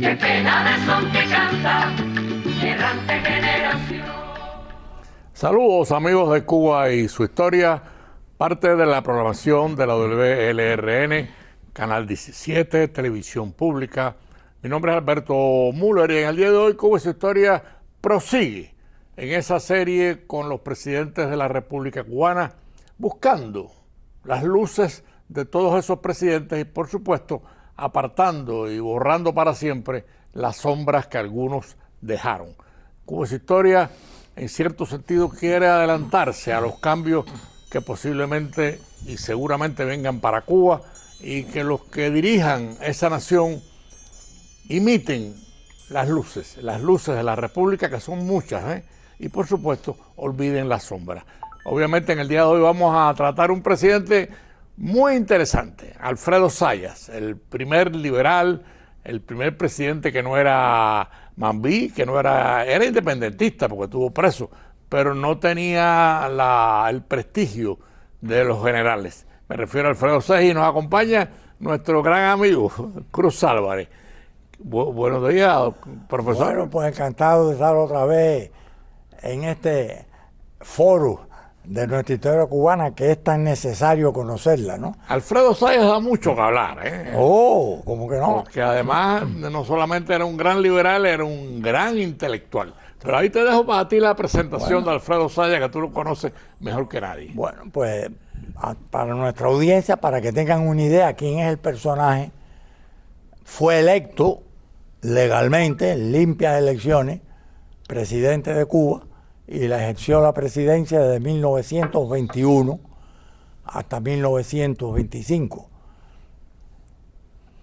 qué pena de son que canta, errante generación. Saludos amigos de Cuba y su historia, parte de la programación de la WLRN, Canal 17, Televisión Pública. Mi nombre es Alberto Müller y en el día de hoy Cuba y su historia prosigue en esa serie con los presidentes de la República Cubana, buscando las luces de todos esos presidentes y por supuesto apartando y borrando para siempre las sombras que algunos dejaron. Cuba y su historia en cierto sentido quiere adelantarse a los cambios que posiblemente y seguramente vengan para Cuba y que los que dirijan esa nación imiten las luces de la República, que son muchas, y por supuesto olviden las sombras. Obviamente en el día de hoy vamos a tratar un presidente muy interesante, Alfredo Zayas, el primer liberal, el primer presidente que no era mambí, que no era independentista porque estuvo preso, pero no tenía el prestigio de los generales. Me refiero a Alfredo Zayas y nos acompaña nuestro gran amigo Cruz Álvarez. Buenos días, profesor. Bueno, pues encantado de estar otra vez en este foro de nuestra historia cubana, que es tan necesario conocerla, ¿no? Alfredo Zayas da mucho que hablar, ¿eh? Oh, ¿cómo que no? Porque además no solamente era un gran liberal, era un gran intelectual. Pero ahí te dejo para ti la presentación de Alfredo Zayas, que tú lo conoces mejor que nadie. Bueno, pues para nuestra audiencia, para que tengan una idea quién es el personaje, fue electo legalmente, en limpias elecciones, presidente de Cuba, y la ejerció la presidencia desde 1921 hasta 1925.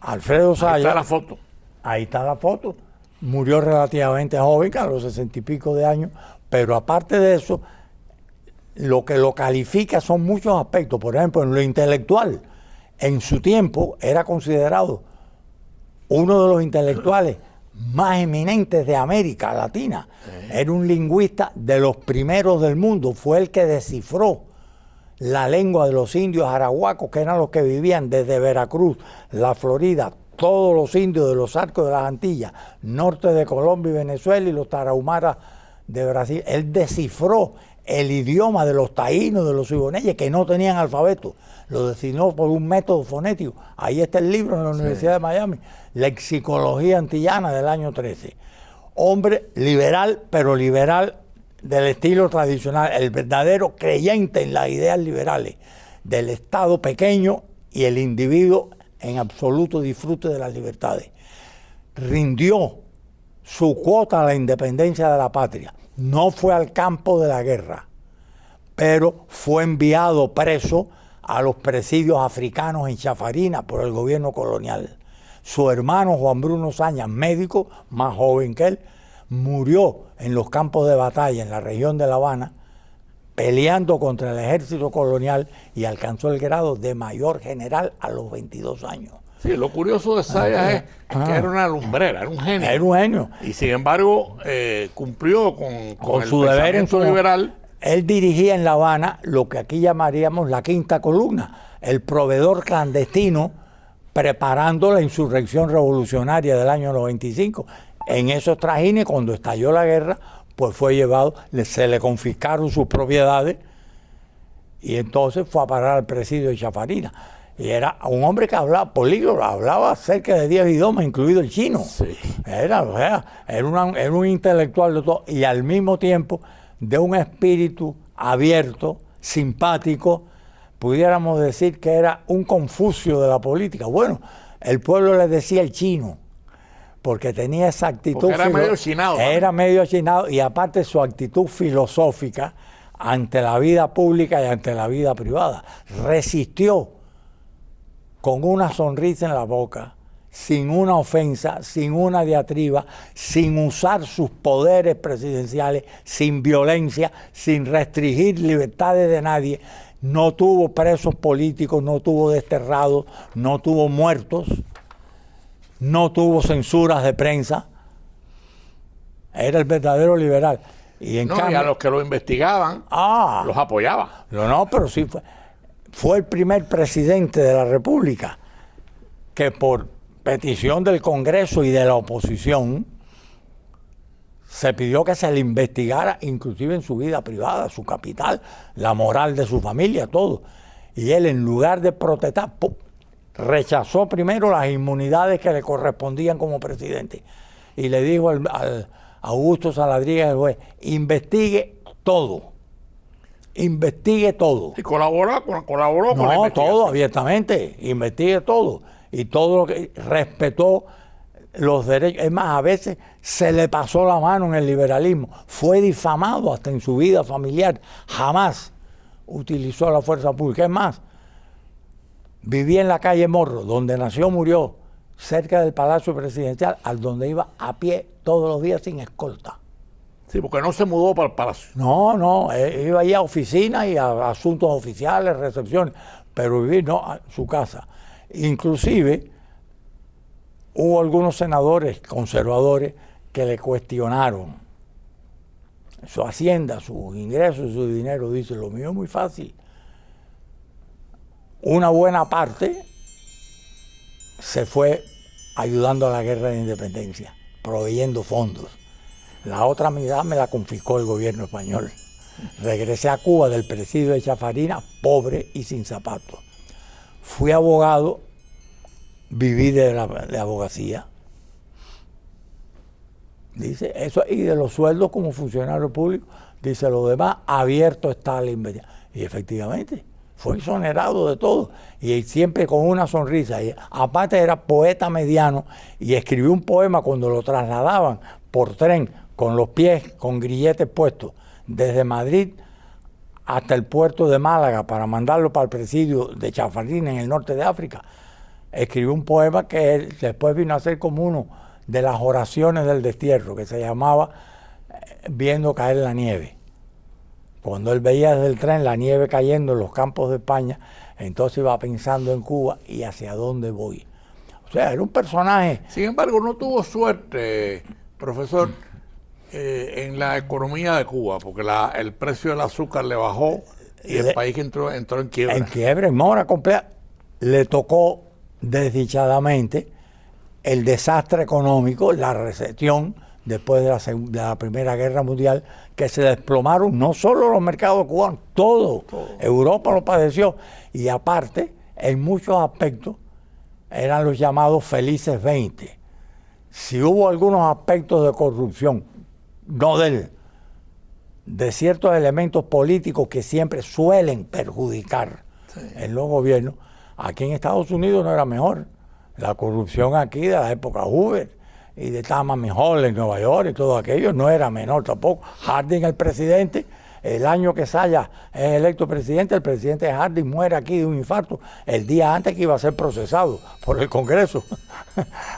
Alfredo Zayas. Ahí está la foto. Ahí está la foto. Murió relativamente joven, a los 60 y pico de años, pero aparte de eso, lo que lo califica son muchos aspectos. Por ejemplo, en lo intelectual, en su tiempo era considerado uno de los intelectuales más eminentes de América Latina. Era un lingüista de los primeros del mundo, fue el que descifró la lengua de los indios arahuacos, que eran los que vivían desde Veracruz, la Florida, todos los indios de los arcos de las Antillas, norte de Colombia y Venezuela y los tarahumaras de Brasil. Él descifró el idioma de los taínos, de los iboneyes, que no tenían alfabeto. Lo designó por un método fonético. Ahí está el libro en la Universidad de Miami, Lexicología Antillana del año 13. Hombre liberal, pero liberal del estilo tradicional, el verdadero creyente en las ideas liberales del Estado pequeño y el individuo en absoluto disfrute de las libertades. Rindió su cuota a la independencia de la patria. No fue al campo de la guerra, pero fue enviado preso a los presidios africanos en Chafarina por el gobierno colonial. Su hermano Juan Bruno Sañas, médico, más joven que él, murió en los campos de batalla en la región de La Habana, peleando contra el ejército colonial, y alcanzó el grado de mayor general a los 22 años. Sí, lo curioso de Zayas es que era una lumbrera, era un genio. Era un genio. Y sin embargo, cumplió con el su deber en su liberal. Él dirigía en La Habana lo que aquí llamaríamos la quinta columna, el proveedor clandestino, preparando la insurrección revolucionaria del año 95. En esos trajines, cuando estalló la guerra, pues fue llevado, se le confiscaron sus propiedades y entonces fue a parar al presidio de Chafarina. Y era un hombre que hablaba políglota, hablaba cerca de 10 idiomas, incluido el chino. Sí. Era un intelectual de todo, y al mismo tiempo de un espíritu abierto, simpático. Pudiéramos decir que era un Confucio de la política. Bueno, el pueblo le decía el chino, porque tenía esa actitud. Porque era medio chinado. Era medio chinado, y aparte su actitud filosófica ante la vida pública y ante la vida privada. Resistió con una sonrisa en la boca, sin una ofensa, sin una diatriba, sin usar sus poderes presidenciales, sin violencia, sin restringir libertades de nadie. No tuvo presos políticos, no tuvo desterrados, no tuvo muertos, no tuvo censuras de prensa. Era el verdadero liberal. Y en cambio, y a los que lo investigaban, los apoyaba. No, pero sí fue el primer presidente de la República que por petición del Congreso y de la oposición, se pidió que se le investigara inclusive en su vida privada, su capital, la moral de su familia, todo. Y él, en lugar de protestar, rechazó primero las inmunidades que le correspondían como presidente. Y le dijo al Augusto Saladriga, el juez, investigue todo. Investigue todo. ¿Y colaboró con la No, investigación? todo, abiertamente. Investigue todo. Y todo lo que respetó los derechos. Es más, a veces se le pasó la mano en el liberalismo. Fue difamado hasta en su vida familiar. Jamás utilizó la fuerza pública. Es más, vivía en la calle Morro, donde nació, murió, cerca del Palacio Presidencial, al donde iba a pie todos los días sin escolta. Sí, porque no se mudó para el palacio. No, iba ahí a oficinas y a asuntos oficiales, recepciones, pero vivir no, a su casa. Inclusive hubo algunos senadores conservadores que le cuestionaron su hacienda, sus ingresos, su dinero. Dice, lo mío es muy fácil. Una buena parte se fue ayudando a la guerra de independencia, proveyendo fondos. La otra mitad me la confiscó el gobierno español. Regresé a Cuba del presidio de Chafarina, pobre y sin zapatos. Fui abogado, viví de abogacía. Dice, eso, y de los sueldos como funcionario público, dice, lo demás, abierto está la investigación. Y efectivamente, fue exonerado de todo. Y siempre con una sonrisa. Y aparte era poeta mediano y escribió un poema cuando lo trasladaban por tren, con los pies, con grilletes puestos, desde Madrid hasta el puerto de Málaga para mandarlo para el presidio de Chafarina en el norte de África. Escribió un poema que él después vino a ser como uno de las oraciones del destierro, que se llamaba Viendo caer la nieve. Cuando él veía desde el tren la nieve cayendo en los campos de España, entonces iba pensando en Cuba y hacia dónde voy. O sea, era un personaje. Sin embargo, no tuvo suerte, profesor, en la economía de Cuba, porque el precio del azúcar le bajó y el país entró en quiebra. En quiebra, en mora completa. Le tocó desdichadamente el desastre económico, la recesión después de la Primera Guerra Mundial, que se desplomaron no solo los mercados cubanos, todo. Europa lo padeció. Y aparte, en muchos aspectos, eran los llamados felices 20. Si hubo algunos aspectos de corrupción, no de ciertos elementos políticos que siempre suelen perjudicar en los gobiernos, aquí en Estados Unidos no era mejor. La corrupción aquí de la época Hoover y de Tammany Hall en Nueva York y todo aquello no era menor tampoco. Harding, el presidente, el año que Zayas es electo presidente, el presidente Harding muere aquí de un infarto el día antes que iba a ser procesado por el Congreso.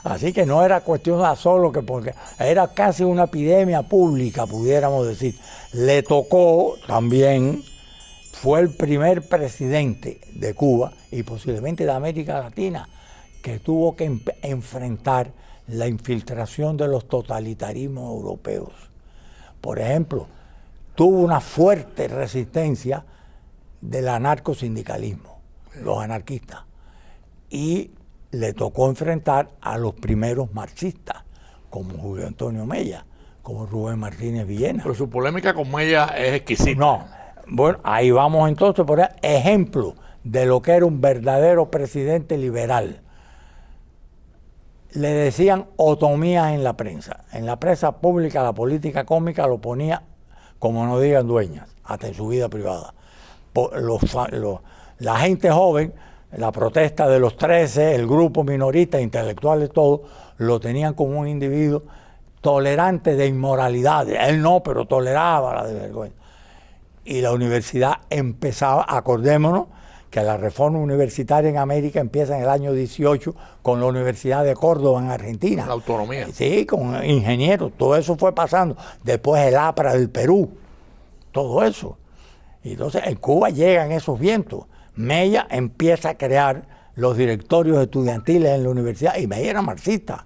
Así que no era cuestión de solo que porque era casi una epidemia pública, pudiéramos decir. Le tocó también, fue el primer presidente de Cuba y posiblemente de América Latina que tuvo que enfrentar la infiltración de los totalitarismos europeos. Por ejemplo, tuvo una fuerte resistencia del anarcosindicalismo, los anarquistas, y le tocó enfrentar a los primeros marxistas, como Julio Antonio Mella, como Rubén Martínez Villena. Pero su polémica con ella es exquisita. No, bueno, ahí vamos entonces por ejemplo de lo que era un verdadero presidente liberal. Le decían otomías en la prensa. En la prensa pública la política cómica lo ponía, como no digan dueñas, hasta en su vida privada. La gente joven, la protesta de los 13, el grupo minorista, intelectuales, todo, lo tenían como un individuo tolerante de inmoralidades. Él no, pero toleraba la desvergüenza. Y la universidad empezaba, acordémonos, que la reforma universitaria en América empieza en el año 18 con la Universidad de Córdoba en Argentina. La autonomía. Sí, con ingenieros, todo eso fue pasando. Después el APRA del Perú, todo eso. Y entonces en Cuba llegan esos vientos. Mella empieza a crear los directorios estudiantiles en la universidad y Mella era marxista.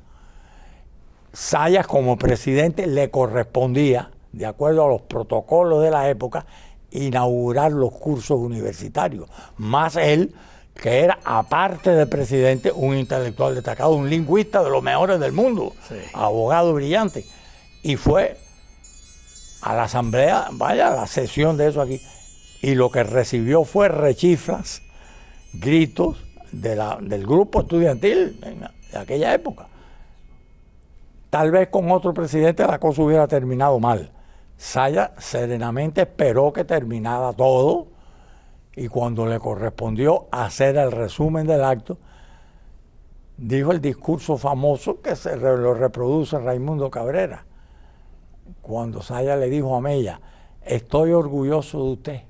Zayas como presidente le correspondía, de acuerdo a los protocolos de la época, inaugurar los cursos universitarios, más él que era, aparte de presidente, un intelectual destacado, un lingüista de los mejores del mundo, Sí. abogado brillante. Y fue a la asamblea, vaya, a la sesión de eso aquí, y lo que recibió fue rechiflas, gritos del grupo estudiantil de aquella época. Tal vez con otro presidente la cosa hubiera terminado mal. Zaya serenamente esperó que terminara todo, y cuando le correspondió hacer el resumen del acto, dijo el discurso famoso que lo reproduce Raimundo Cabrera. Cuando Zaya le dijo a Mella: estoy orgulloso de usted,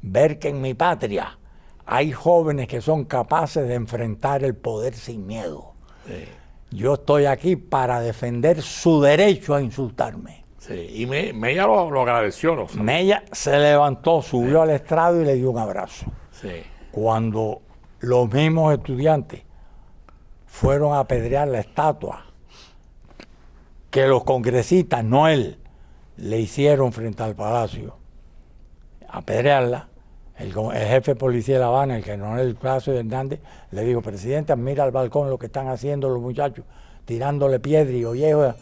ver que en mi patria hay jóvenes que son capaces de enfrentar el poder sin miedo. Sí. Yo estoy aquí para defender su derecho a insultarme. Sí. Y Mella lo agradeció, ¿no? Mella se levantó, subió al estrado y le dio un abrazo. Sí. Cuando los mismos estudiantes fueron a apedrear la estatua que los congresistas, no él, le hicieron frente al palacio, apedrearla, el jefe de policía de La Habana, el coronel Plácido Hernández, le dijo: presidente, mira al balcón lo que están haciendo los muchachos, tirándole piedra y oyejo.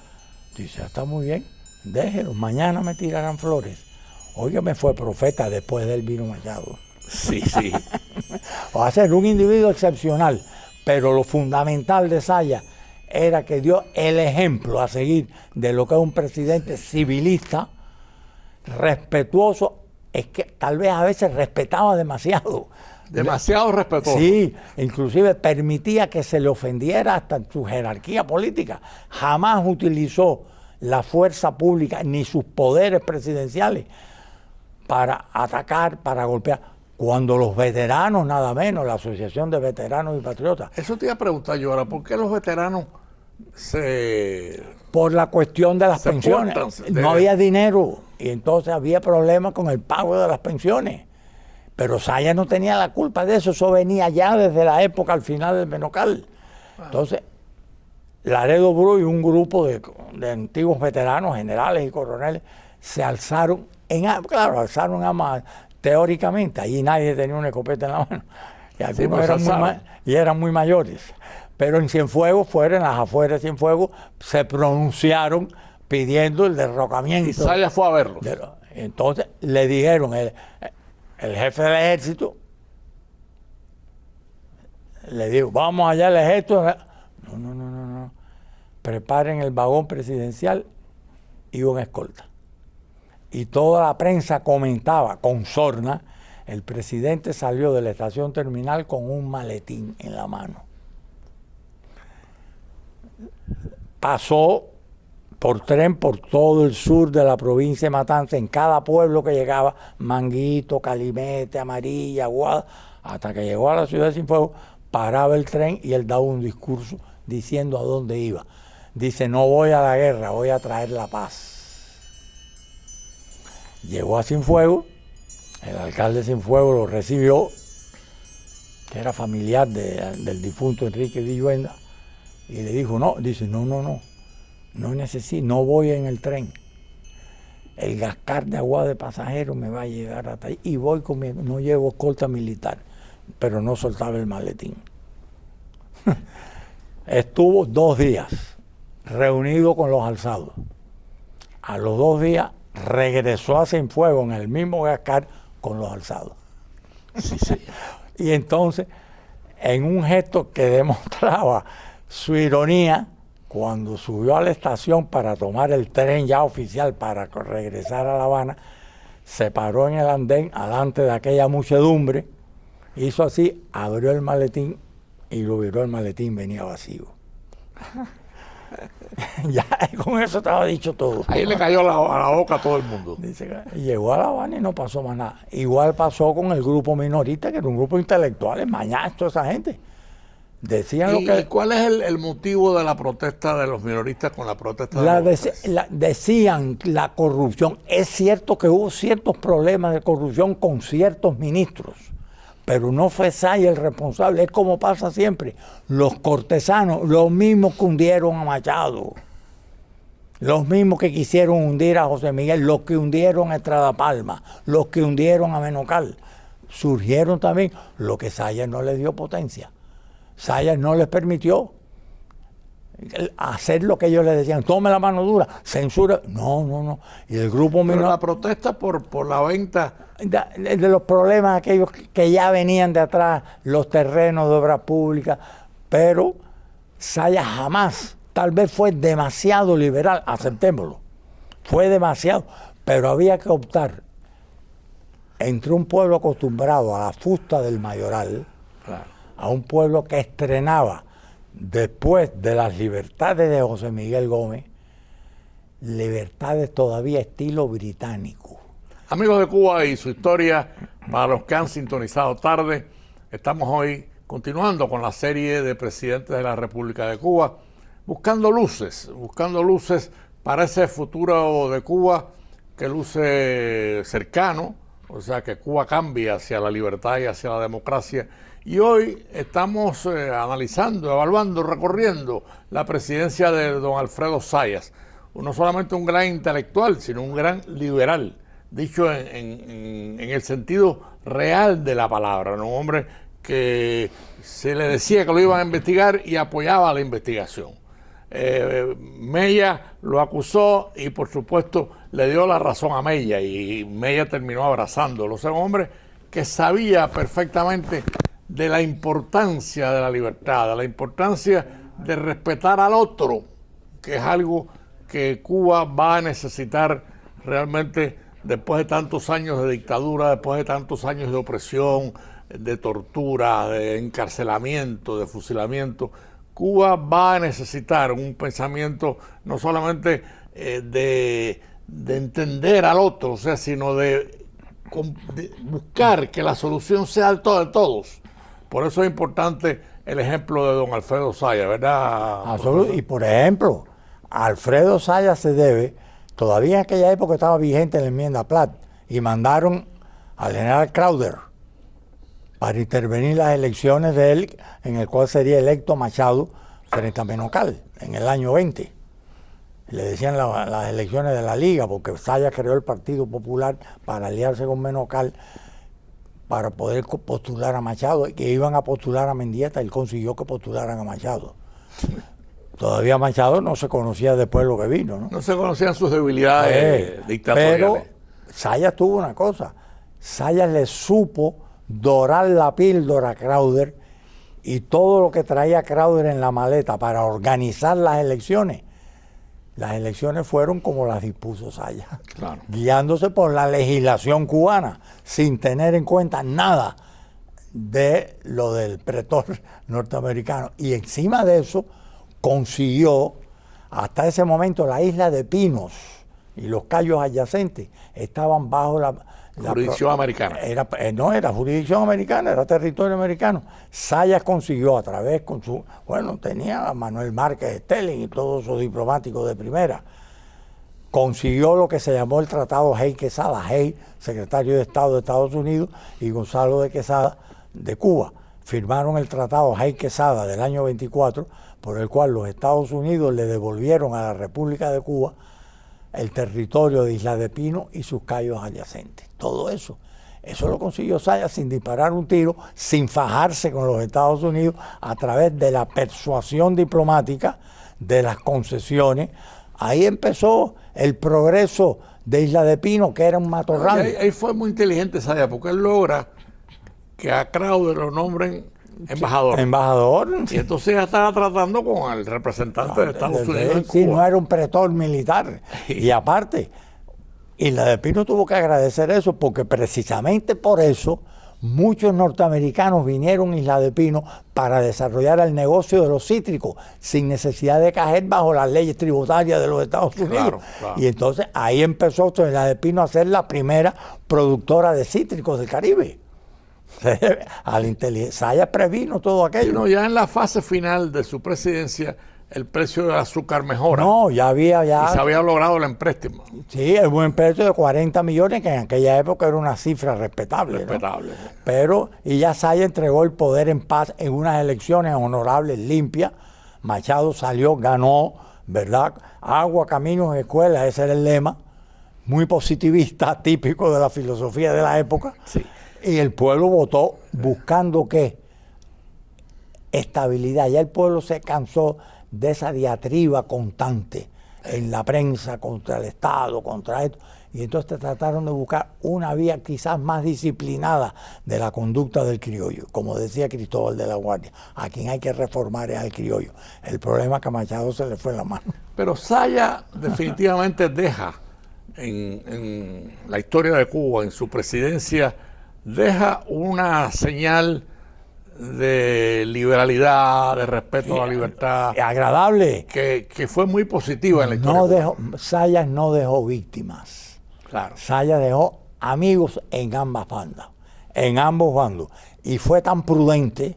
Dice: está muy bien, déjelos, mañana me tirarán flores. Óigame, fue profeta, después de él vino Machado. Sí, sí. Va a ser un individuo excepcional, pero lo fundamental de Zaya era que dio el ejemplo a seguir de lo que es un presidente civilista, respetuoso. Es que tal vez a veces respetaba demasiado. Demasiado respetuoso. Sí, inclusive permitía que se le ofendiera hasta en su jerarquía política. Jamás utilizó la fuerza pública ni sus poderes presidenciales para atacar, para golpear. Cuando los veteranos, nada menos, la Asociación de Veteranos y Patriotas, Eso te iba a preguntar yo ahora, ¿por qué los veteranos por la cuestión de las se pensiones, portan no había dinero y entonces había problemas con el pago de las pensiones? Pero Zaya no tenía la culpa de eso, eso venía ya desde la época al final del Menocal. Entonces, Laredo Bru y un grupo de antiguos veteranos, generales y coroneles, se alzaron, alzaron armas teóricamente, allí nadie tenía una escopeta en la mano, y algunos eran muy mayores. Pero en Cienfuegos, fuera en las afueras de Cienfuegos, se pronunciaron pidiendo el derrocamiento. Y Zaya fue a verlos. Entonces le dijeron, el jefe del ejército le dijo: vamos allá al ejército. No. Preparen el vagón presidencial y una escolta. Y toda la prensa comentaba con sorna: el presidente salió de la estación terminal con un maletín en la mano. Pasó por tren por todo el sur de la provincia de Matanzas, en cada pueblo que llegaba, Manguito, Calimete, Amarilla, Aguada, hasta que llegó a la ciudad de Cienfuegos, paraba el tren y él daba un discurso diciendo a dónde iba. Dice: no voy a la guerra, voy a traer la paz. Llegó a Cienfuegos, el alcalde de Cienfuegos lo recibió, que era familiar del difunto Enrique Villuenda, y le dijo: no, dice, no necesito, no voy en el tren. El gascar de agua de pasajeros me va a llegar hasta ahí y voy conmigo, no llevo escolta militar, pero no soltaba el maletín. Estuvo 2 días reunido con los alzados. A los 2 días regresó a Cienfuegos en el mismo gascar con los alzados. Sí, sí. Y entonces, en un gesto que demostraba su ironía, cuando subió a la estación para tomar el tren ya oficial para regresar a La Habana, se paró en el andén alante de aquella muchedumbre, hizo así, abrió el maletín y lo viró, el maletín venía vacío. Ya con eso estaba dicho todo. Ahí le cayó a la boca a todo el mundo. Dice que llegó a La Habana y no pasó más nada. Igual pasó con el grupo minorista, que era un grupo intelectual, mañana toda esa gente. Decían lo que... ¿Y cuál es el motivo de la protesta de los minoristas con la protesta de los decían la corrupción. Es cierto que hubo ciertos problemas de corrupción con ciertos ministros, pero no fue Zaya el responsable. Es como pasa siempre. Los cortesanos, los mismos que hundieron a Machado, los mismos que quisieron hundir a José Miguel, los que hundieron a Estrada Palma, los que hundieron a Menocal, surgieron también lo que Sayas no les dio potencia. Sayas no les permitió hacer lo que ellos le decían, tome la mano dura, censura. No. Y el grupo Pero minor, la protesta por la venta. de los problemas aquellos que ya venían de atrás, los terrenos de obras públicas, pero Sayas jamás, tal vez fue demasiado liberal, aceptémoslo, fue demasiado, pero había que optar entre un pueblo acostumbrado a la fusta del mayoral, Claro. a un pueblo que estrenaba después de las libertades de José Miguel Gómez, libertades todavía estilo británico. Amigos de Cuba y su historia, para los que han sintonizado tarde, estamos hoy continuando con la serie de presidentes de la República de Cuba, buscando luces para ese futuro de Cuba que luce cercano, o sea, que Cuba cambie hacia la libertad y hacia la democracia. Y hoy estamos analizando, evaluando, recorriendo la presidencia de don Alfredo Zayas, no solamente un gran intelectual, sino un gran liberal, dicho en el sentido real de la palabra, ¿no? Un hombre que se le decía que lo iban a investigar y apoyaba la investigación. Mella lo acusó y por supuesto le dio la razón a Mella y Mella terminó abrazándolo. O sea, un hombre que sabía perfectamente de la importancia de la libertad, de la importancia de respetar al otro, que es algo que Cuba va a necesitar realmente después de tantos años de dictadura, después de tantos años de opresión, de tortura, de encarcelamiento, de fusilamiento. Cuba va a necesitar un pensamiento no solamente de entender al otro, o sea, sino de buscar que la solución sea de todos. Por eso es importante el ejemplo de don Alfredo Zayas, ¿verdad? Absolutamente. Y por ejemplo, a Alfredo Zayas se debe, todavía en aquella época estaba vigente la enmienda Platt, y mandaron al general Crowder para intervenir en las elecciones de él, en el cual sería electo Machado frente a Menocal, en el año 20. Le decían las elecciones de la Liga, porque Zayas creó el Partido Popular para aliarse con Menocal para poder postular a Machado, y que iban a postular a Mendieta, él consiguió que postularan a Machado. Todavía Machado no se conocía después lo que vino, ¿no? No se conocían sus debilidades dictatoriales. Pero Zayas tuvo una cosa, Zayas le supo dorar la píldora a Crowder, y todo lo que traía Crowder en la maleta para organizar las elecciones fueron como las dispuso Zayas, Claro. guiándose por la legislación cubana, sin tener en cuenta nada de lo del pretor norteamericano. Y encima de eso consiguió, hasta ese momento, la isla de Pinos y los cayos adyacentes estaban bajo la Jurisdicción americana. No era jurisdicción americana, era territorio americano. Zayas consiguió a través con su, tenía a Manuel Márquez Stelling y todos esos diplomáticos de primera, consiguió lo que se llamó el Tratado Hay-Quesada. Hay, secretario de Estado de Estados Unidos, y Gonzalo de Quesada de Cuba, firmaron el Tratado Hay-Quesada del año 24, por el cual los Estados Unidos le devolvieron a la República de Cuba el territorio de Isla de Pino y sus cayos adyacentes. Todo eso lo consiguió Zayas sin disparar un tiro, sin fajarse con los Estados Unidos, a través de la persuasión diplomática, de las concesiones. Ahí empezó el progreso de Isla de Pino, que era un matorral. Ahí fue muy inteligente Zayas, porque él logra que a Crowder lo nombren embajador. Embajador. Y entonces ya estaba tratando con el representante de Estados Unidos en Sí, Cuba. no era un pretor militar. Y aparte, Isla de Pino tuvo que agradecer eso, porque precisamente por eso muchos norteamericanos vinieron a Isla de Pino para desarrollar el negocio de los cítricos, sin necesidad de caer bajo las leyes tributarias de los Estados Unidos. Claro. Y entonces ahí empezó Isla de Pino a ser la primera productora de cítricos del Caribe. Zayas previno todo aquello. No, ya en la fase final de su presidencia, el precio del azúcar mejora. No, ya había... Y se había logrado el empréstimo. Sí, el buen precio de 40 millones, que en aquella época era una cifra respetable. Respetable. ¿no? Pero, y ya Zayas entregó el poder en paz en unas elecciones honorables, limpias. Machado salió, ganó, ¿verdad? Agua, caminos, escuelas, ese era el lema. Muy positivista, típico de la filosofía de la época. Sí. Y el pueblo votó buscando ¿qué? Estabilidad. Ya el pueblo se cansó de esa diatriba constante en la prensa contra el Estado, contra esto. Y entonces trataron de buscar una vía quizás más disciplinada de la conducta del criollo. Como decía Cristóbal de la Guardia, a quien hay que reformar es al criollo. El problema es que a Machado se le fue la mano. Pero Zayas definitivamente deja en la historia de Cuba, en su presidencia, deja una señal de liberalidad, de respeto a la libertad, Agradable. que fue muy positiva en la historia. Zayas no dejó víctimas. Claro. Zayas dejó amigos en ambas bandas, en ambos bandos. Y fue tan prudente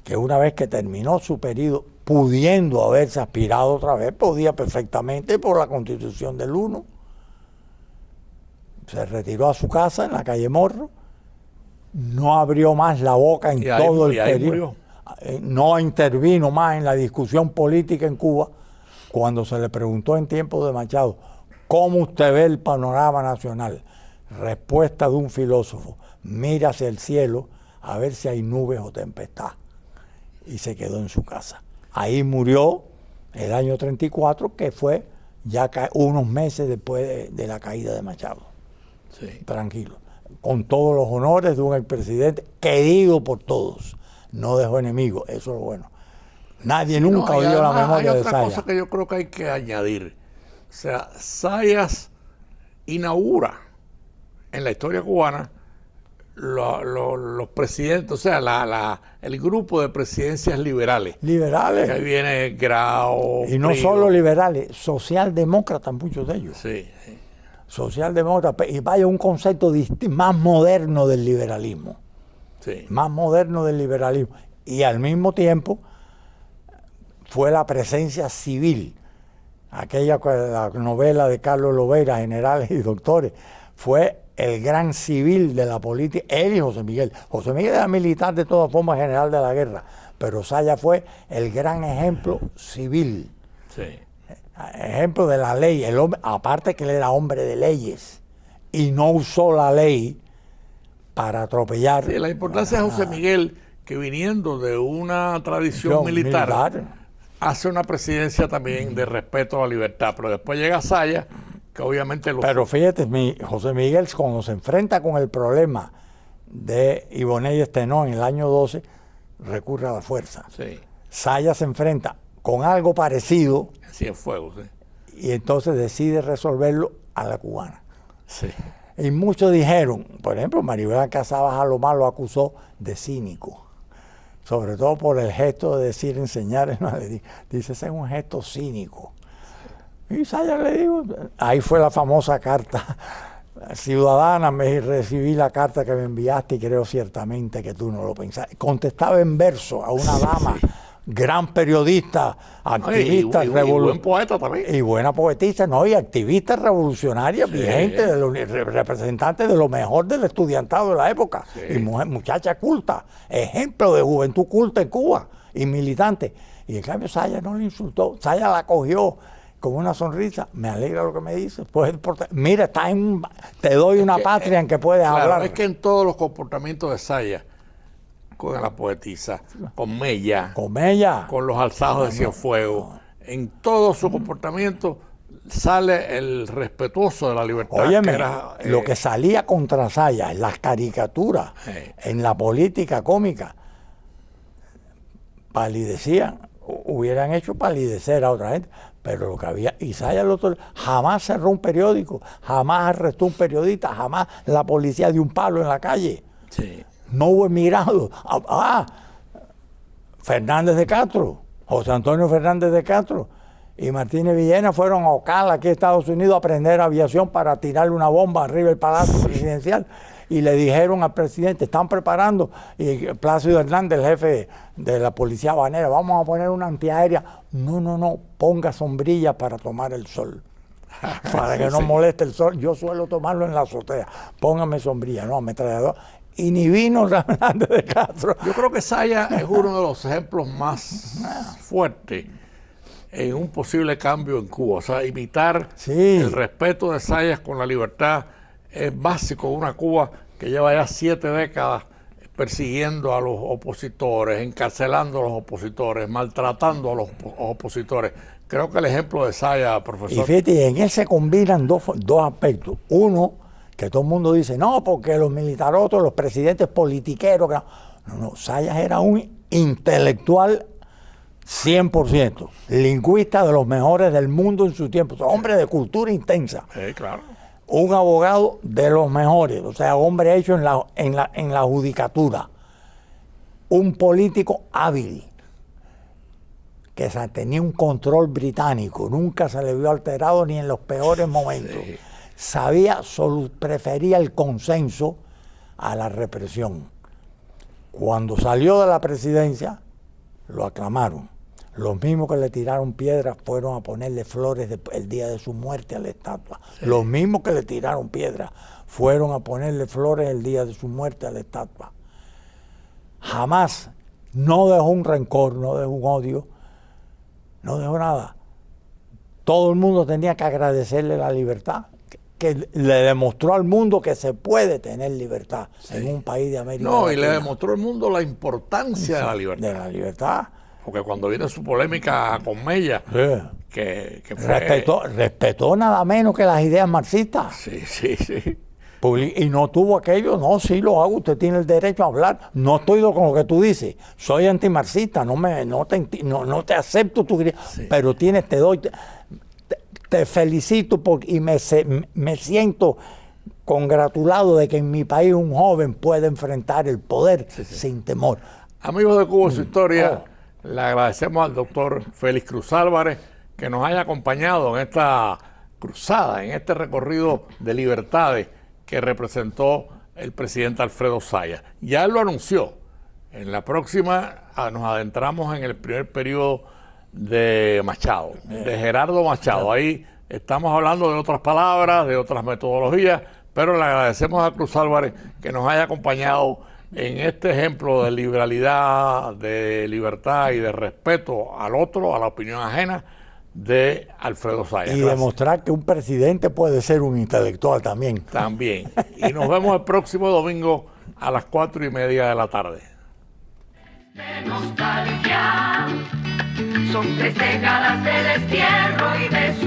que una vez que terminó su periodo, pudiendo haberse aspirado otra vez, podía perfectamente por la Constitución del 1. Se retiró a su casa en la calle Morro, no abrió más la boca en todo el periodo, no intervino más en la discusión política en Cuba. Cuando se le preguntó en tiempos de Machado, ¿cómo usted ve el panorama nacional? Respuesta de un filósofo, mira hacia el cielo a ver si hay nubes o tempestad. Y se quedó en su casa. Ahí murió el año 34, que fue ya unos meses después de la caída de Machado. Sí. Tranquilo. Con todos los honores de un expresidente querido por todos. No dejó enemigos, eso es lo bueno. Nadie nunca oyó la memoria de Zayas. Hay otra cosa que yo creo que hay que añadir. O sea, Zayas inaugura en la historia cubana los presidentes, o sea, el grupo de presidencias liberales. Liberales. Que ahí viene Grau. Y no Prigo. solo liberales, socialdemócratas, muchos de ellos. Sí, sí. Socialdemócratas. Y vaya, un concepto más moderno del liberalismo. Sí. Más moderno del liberalismo. Y al mismo tiempo fue la presencia civil. Aquella, la novela de Carlos Lovera, Generales y Doctores, fue el gran civil de la política, él y José Miguel. José Miguel era militar de todas formas, general de la guerra, pero Zayas fue el gran ejemplo civil. Sí. Ejemplo de la ley. El hombre, aparte que él era hombre de leyes y no usó la ley para atropellar. Sí, la importancia de José Miguel, que viniendo de una tradición militar, hace una presidencia también de respeto a la libertad, pero después llega Zayas, que obviamente lo... Pero fíjate, José Miguel, cuando se enfrenta con el problema de Iboney Estenón en el año 12, recurre a la fuerza. Sí. Zayas se enfrenta con algo parecido Cienfuegos, sí. Y entonces decide resolverlo a la cubana. Sí. Y muchos dijeron, por ejemplo, Maribel Casabas Alomar lo acusó de cínico, sobre todo por el gesto de decir enseñar, dice, ese es un gesto cínico. Y Zayas le digo, ahí fue la famosa carta ciudadana, me recibí la carta que me enviaste y creo ciertamente que tú no lo pensaste. Contestaba en verso a una dama, gran periodista, activista, y buen poeta también. Y buena poetisa, no, y activista revolucionaria, vigente, representante de lo mejor del estudiantado de la época, y muchacha culta, ejemplo de juventud culta en Cuba, y militante. Y en cambio Zayas no le insultó, Zayas la cogió con una sonrisa, me alegra lo que me dices, mira, te doy una patria en que puedes hablar. Es que en todos los comportamientos de Zayas, con la poetisa, con Mella, con los alzados de Cienfuegos, en todo su comportamiento sale el respetuoso de la libertad. Óyeme, lo que salía contra Zayas en las caricaturas, en la política cómica, palidecían, hubieran hecho palidecer a otra gente, pero lo que había, y Zayas jamás cerró un periódico, jamás arrestó un periodista, jamás la policía dio un palo en la calle. Sí. No hubo emigrado. Fernández de Castro, José Antonio Fernández de Castro y Martínez Villena fueron a Ocala, aquí a Estados Unidos, a aprender aviación para tirarle una bomba arriba del Palacio Presidencial. Y le dijeron al presidente, están preparando, y Plácido Hernández, el jefe de la policía habanera, vamos a poner una antiaérea. No, ponga sombrilla para tomar el sol. Para que no moleste el sol. Yo suelo tomarlo en la azotea. Póngame sombrilla, no, ametrallador. Y ni vino Fernández de Castro. Yo creo que Zayas es uno de los ejemplos más fuertes en un posible cambio en Cuba. O sea, imitar el respeto de Zayas con la libertad es básico de una Cuba que lleva ya 7 décadas persiguiendo a los opositores, encarcelando a los opositores, maltratando a los opositores. Creo que el ejemplo de Zaya, profesor... Y fíjate, en él se combinan dos aspectos. Uno, que todo el mundo dice, no, porque los militarotos, los presidentes politiqueros... No, Zayas era un intelectual 100%, lingüista de los mejores del mundo en su tiempo, hombre de cultura intensa. Claro. Un abogado de los mejores, o sea, hombre hecho en la judicatura. Un político hábil, que tenía un control británico, nunca se le vio alterado ni en los peores momentos. Sí. Prefería el consenso a la represión. Cuando salió de la presidencia, lo aclamaron. Los mismos que le tiraron piedras fueron a ponerle flores el día de su muerte a la estatua. Sí. Los mismos que le tiraron piedras fueron a ponerle flores el día de su muerte a la estatua. Jamás, no dejó un rencor, no dejó un odio, no dejó nada. Todo el mundo tenía que agradecerle la libertad, que le demostró al mundo que se puede tener libertad en un país de América Latina. Y le demostró al mundo la importancia de la libertad. De la libertad. Porque cuando viene su polémica con Mella, que respetó nada menos que las ideas marxistas. Sí. Y no tuvo aquello, no, sí lo hago, usted tiene el derecho a hablar. No estoy con lo que tú dices, soy antimarxista, no te acepto tu idea, pero te felicito y me siento congratulado de que en mi país un joven pueda enfrentar el poder sin temor. Amigos de Cuba Su Historia, le agradecemos al doctor Félix Cruz Álvarez que nos haya acompañado en esta cruzada, en este recorrido de libertades que representó el presidente Alfredo Zayas. Ya él lo anunció. En la próxima nos adentramos en el primer periodo de Machado, de Gerardo Machado. Ahí estamos hablando de otras palabras, de otras metodologías, pero le agradecemos a Cruz Álvarez que nos haya acompañado en este ejemplo de liberalidad, de libertad y de respeto al otro, a la opinión ajena de Alfredo Zayas. Y demostrar que un presidente puede ser un intelectual también. También. Y nos vemos el próximo domingo a las 4:30 de la tarde. De nostalgia, son 3 décadas de destierro y de su